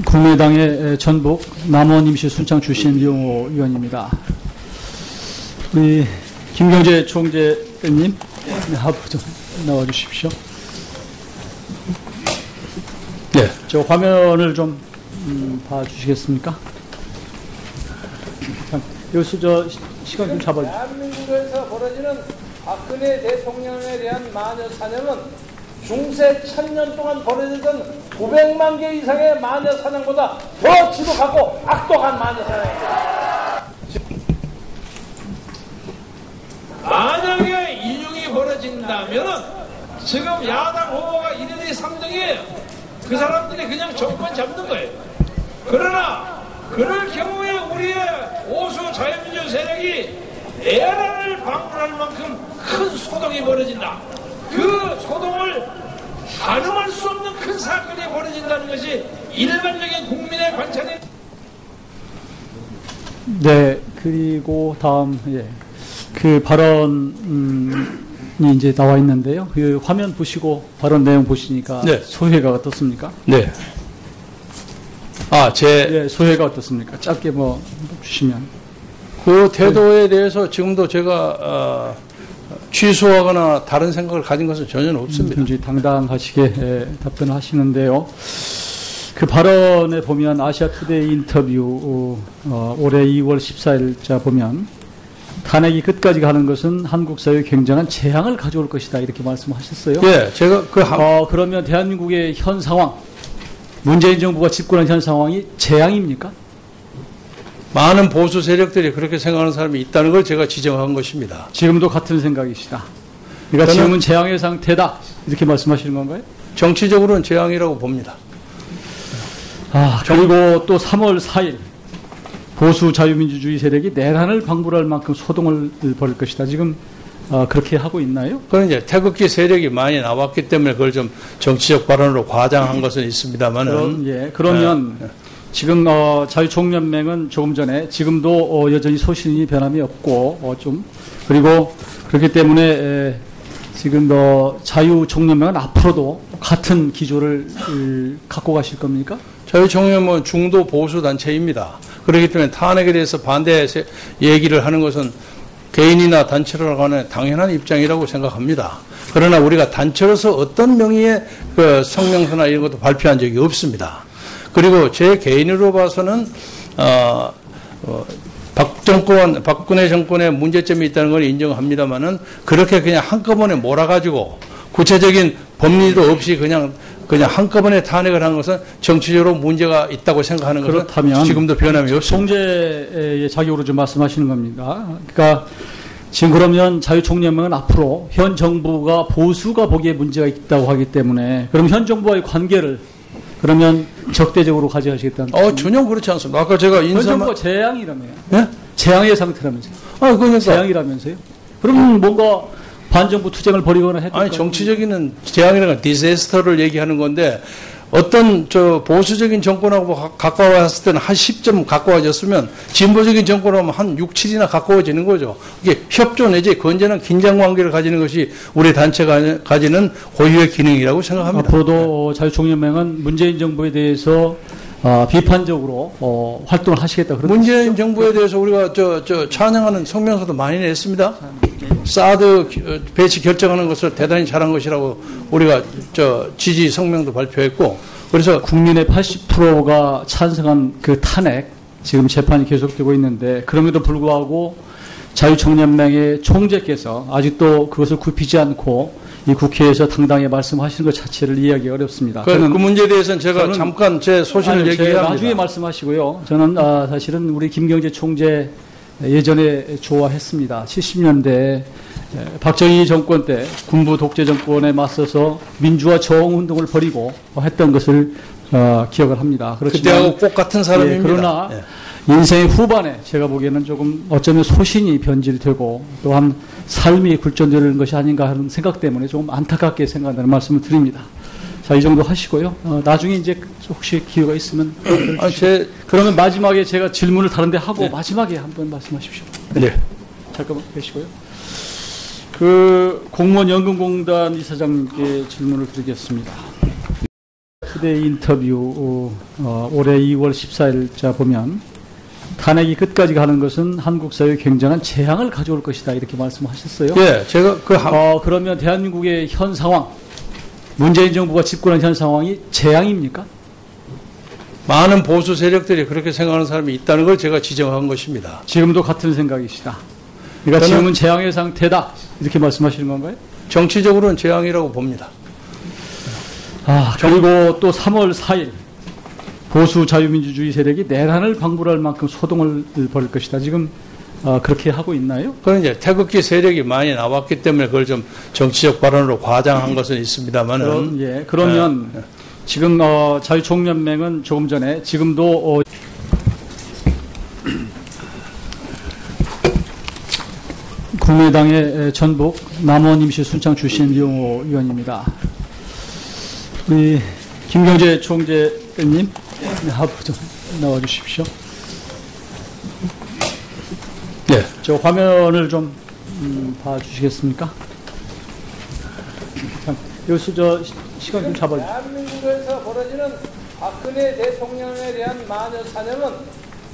국민의당의 전북 남원 임시 순창 출신 이용호 의원입니다. 우리 김경재 총재님, 앞으로 좀 나와주십시오. 네, 저 화면을 좀 봐주시겠습니까? 여기서 저 시간 좀 잡아주세요. 대한민국에서 벌어지는 박근혜 대통령에 대한 마녀 사냥은 중세 1000년 동안 벌어지던 900만 개 이상의 마녀 사냥보다 더 지독하고 악독한 마녀 사냥입니다. 만약에 인용이 벌어진다면 지금 야당 후보가 1, 2, 3등이에요. 그 사람들이 그냥 정권 잡는 거예요. 그러나 그럴 경우에 우리의 오수 자유민주 세력이 내란을 방불할 만큼 큰 소동이 벌어진다. 그 소동을 가늠할 수 없는 큰 사건이 벌어진다는 것이 일반적인 국민의 관찰이. 네, 그리고 다음, 그 발언이 이제 나와 있는데요. 그 화면 보시고 발언 내용 보시니까 네. 소회가 어떻습니까? 네. 네, 소회가 어떻습니까? 짧게 뭐 주시면. 그 태도에 대해서 지금도 제가 취소하거나 다른 생각을 가진 것은 전혀 없습니다. 굉장히 당당하시게 답변을 하시는데요. 그 발언에 보면 아시아투데이 인터뷰 올해 2월 14일자 보면 탄핵이 끝까지 가는 것은 한국 사회에 굉장한 재앙을 가져올 것이다 이렇게 말씀하셨어요. 예, 제가 그러면 대한민국의 현 상황, 문재인 정부가 집권한 현 상황이 재앙입니까? 많은 보수 세력들이 그렇게 생각하는 사람이 있다는 걸 제가 지적한 것입니다. 지금도 같은 생각이시다. 그러니까 지금은 재앙의 상태다 이렇게 말씀하시는 건가요? 정치적으로는 재앙이라고 봅니다. 그리고 또 3월 4일 보수 자유민주주의 세력이 내란을 방불할 만큼 소동을 벌일 것이다. 지금 그렇게 하고 있나요? 그건 이제 태극기 세력이 많이 나왔기 때문에 그걸 좀 정치적 발언으로 과장한 것은 있습니다만은. 그러면 지금 자유총연맹은 조금 전에 지금도 여전히 소신이 변함이 없고 그리고 그렇기 때문에 지금 자유총연맹은 앞으로도 같은 기조를 갖고 가실 겁니까? 자유총연맹은 중도 보수 단체입니다. 그렇기 때문에 탄핵에 대해서 반대 얘기를 하는 것은 개인이나 단체로 간에 당연한 입장이라고 생각합니다. 그러나 우리가 단체로서 어떤 명의의 그 성명서나 이런 것도 발표한 적이 없습니다. 그리고 제 개인으로 봐서는 박근혜 정권에 문제점이 있다는 걸 인정합니다만은 그렇게 그냥 한꺼번에 몰아가지고 구체적인 법리도 없이 그냥 한꺼번에 탄핵을 한 것은 정치적으로 문제가 있다고 생각하는 것은 그렇다면 지금도 변함이 없습니다. 총재의 자격으로 좀 말씀하시는 겁니다. 그러니까 지금 그러면 자유총연맹은 앞으로 현 정부가 보수가 보기에 문제가 있다고 하기 때문에 그럼 현 정부와의 관계를 그러면 적대적으로 가져가시겠다는 전혀 그렇지 않습니다. 아까 제가 현 정부가 재앙이라며요. 네? 재앙의 상태라면서요. 그러니까 재앙이라면서요. 그럼 뭔가 반정부 투쟁을 벌이거나 했던 아니 정치적인 재앙이라는 건 디세스터를 얘기하는 건데 어떤 보수적인 정권하고 가까워졌을 때는 한 10점 가까워졌으면 진보적인 정권하고 한 6, 7이나 가까워지는 거죠. 이게 협조 내지 건전한 긴장 관계를 가지는 것이 우리 단체가 가지는 고유의 기능이라고 생각합니다. 앞으로도 자유총연맹은 문재인 정부에 대해서 비판적으로 활동을 하시겠다. 문재인 뜻이죠? 정부에 대해서 우리가 찬양하는 성명서도 많이 냈습니다. 사드 배치 결정하는 것을 대단히 잘한 것이라고 우리가 지지 성명도 발표했고, 그래서 국민의 80%가 찬성한 그 탄핵 지금 재판이 계속되고 있는데 그럼에도 불구하고 자유총연맹의 총재께서 아직도 그것을 굽히지 않고 이 국회에서 당당히 말씀하시는 것 자체를 이해하기 어렵습니다. 그 문제에 대해서는 제가 잠깐 제 소신을 얘기해야 합니다. 나중에 말씀하시고요. 저는 사실은 우리 김경재 총재 예전에 좋아했습니다. 70년대 박정희 정권 때 군부 독재 정권에 맞서서 민주화 저항 운동을 벌이고 했던 것을 기억을 합니다. 그때하고 꼭 같은 사람입니다. 그러나 인생의 후반에 제가 보기에는 조금 어쩌면 소신이 변질되고 또한 삶이 굴존되는 것이 아닌가 하는 생각 때문에 조금 안타깝게 생각한다는 말씀을 드립니다. 자, 이 정도 하시고요. 나중에 이제 혹시 기회가 있으면 그러면 마지막에 제가 질문을 다른데 하고 마지막에 한번 말씀하십시오. 네. 잠깐만 계시고요. 공무원연금공단 이사장님께 질문을 드리겠습니다. 투데이 인터뷰 올해 2월 14일자 보면 탄핵이 끝까지 가는 것은 한국 사회에 굉장한 재앙을 가져올 것이다 이렇게 말씀하셨어요. 예, 제가 그러면 대한민국의 현 상황, 문재인 정부가 집권한 현 상황이 재앙입니까? 많은 보수 세력들이 그렇게 생각하는 사람이 있다는 걸 제가 지적한 것입니다. 지금도 같은 생각이시다. 그러니까 지금은 재앙의 상태다 이렇게 말씀하시는 건가요? 정치적으로는 재앙이라고 봅니다. 그리고 또 3월 4일 보수 자유민주주의 세력이 내란을 방불할 만큼 소동을 벌일 것이다. 지금 그렇게 하고 있나요? 그런 이제 태극기 세력이 많이 나왔기 때문에 그걸 좀 정치적 발언으로 과장한 것은 있습니다만은. 그러면 지금 자유총연맹은 조금 전에 지금도 국민의당의 전북 남원 임시 순창 출신 이용호 의원입니다. 우리 김경재 총재님 하부 좀 나와주십시오. 네. 저 화면을 좀 봐주시겠습니까? 여기서 시간 좀 잡아주세요. 대한민국에서 벌어지는 박근혜 대통령에 대한 마녀 사냥은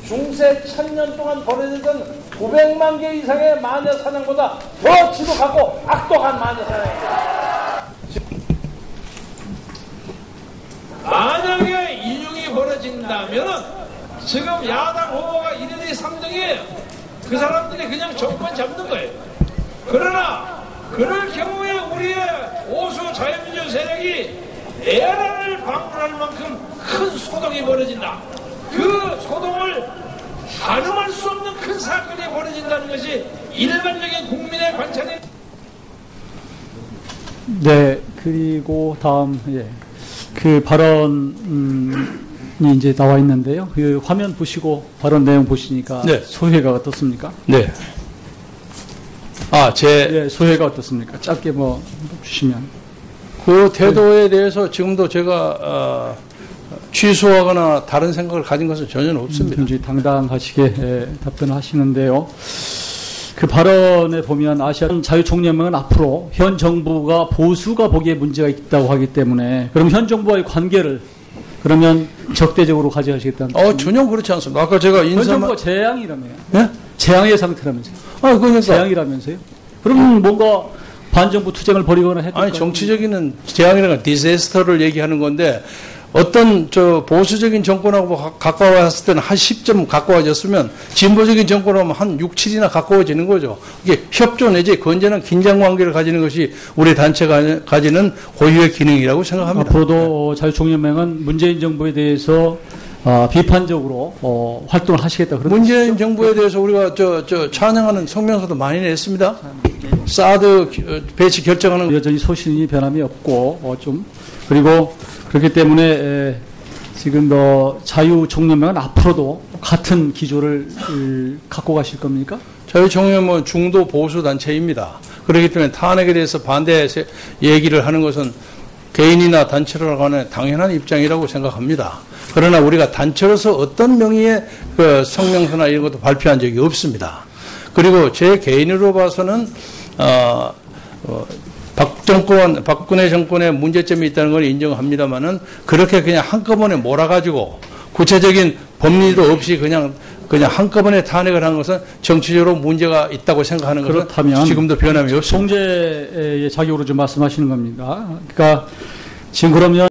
중세 1000년 동안 벌어지던 900만 개 이상의 마녀 사냥보다 더 지독하고 악독한 마녀 사냥입니다. 만약에 인용이 벌어진다면 지금 야당 후보가 1, 2, 3등이에요. 그 사람들이 그냥 정권 잡는 거예요. 그러나 그럴 경우에 우리의 오수 자유민주 세력이 내란을 방불할 만큼 큰 소동이 벌어진다. 그 소동을 가늠할 수 없는 큰 사건이 벌어진다는 것이 일반적인 국민의 관찰이. 네, 그리고 다음 그 발언이 이제 나와 있는데요. 그 화면 보시고 발언 내용 보시니까 네. 소회가 어떻습니까? 네. 소회가 어떻습니까? 짧게 주시면. 그 태도에 대해서 지금도 제가 취소하거나 다른 생각을 가진 것은 전혀 없습니다. 굉장히 당당하시게 답변을 하시는데요. 그 발언에 보면 아시안 자유총연맹은 앞으로 현 정부가 보수가 보기에 문제가 있다고 하기 때문에 그럼 현 정부와의 관계를 그러면 적대적으로 가져가시겠다는 전혀 그렇지 않습니다. 아까 제가 현 정부가 재앙이라며요. 네? 재앙의 상태라면서요. 그러니까 재앙이라면서요. 그러면 뭔가 반정부 투쟁을 벌이거나 해도 정치적인 재앙이라는 건 디제스터를 얘기하는 건데 어떤 보수적인 정권하고 가까워졌을 때는 한 10점 가까워졌으면 진보적인 정권하면 한 6, 7이나 가까워지는 거죠. 이게 협조 내지 건전한 긴장 관계를 가지는 것이 우리 단체가 가지는 고유의 기능이라고 생각합니다. 앞으로도 자유총연맹은 문재인 정부에 대해서 비판적으로 활동을 하시겠다. 문재인 정부에 대해서 우리가 찬양하는 성명서도 많이 냈습니다. 사드 배치 결정하는 여전히 소신이 변함이 없고 그리고 그렇기 때문에 지금 자유총연맹은 앞으로도 같은 기조를 갖고 가실 겁니까? 자유총연맹은 중도 보수 단체입니다. 그렇기 때문에 탄핵에 대해서 반대 얘기를 하는 것은 개인이나 단체로 하는 당연한 입장이라고 생각합니다. 그러나 우리가 단체로서 어떤 명의의 그 성명서나 이런 것도 발표한 적이 없습니다. 그리고 제 개인으로 봐서는 박근혜 정권에 문제점이 있다는 걸 인정합니다만은 그렇게 그냥 한꺼번에 몰아가지고 구체적인 법리도 없이 그냥 한꺼번에 탄핵을 한 것은 정치적으로 문제가 있다고 생각하는 것은 그렇다면 지금도 변함이 없습니다. 총재의 자격으로 좀 말씀하시는 겁니다. 그러니까 지금 그러면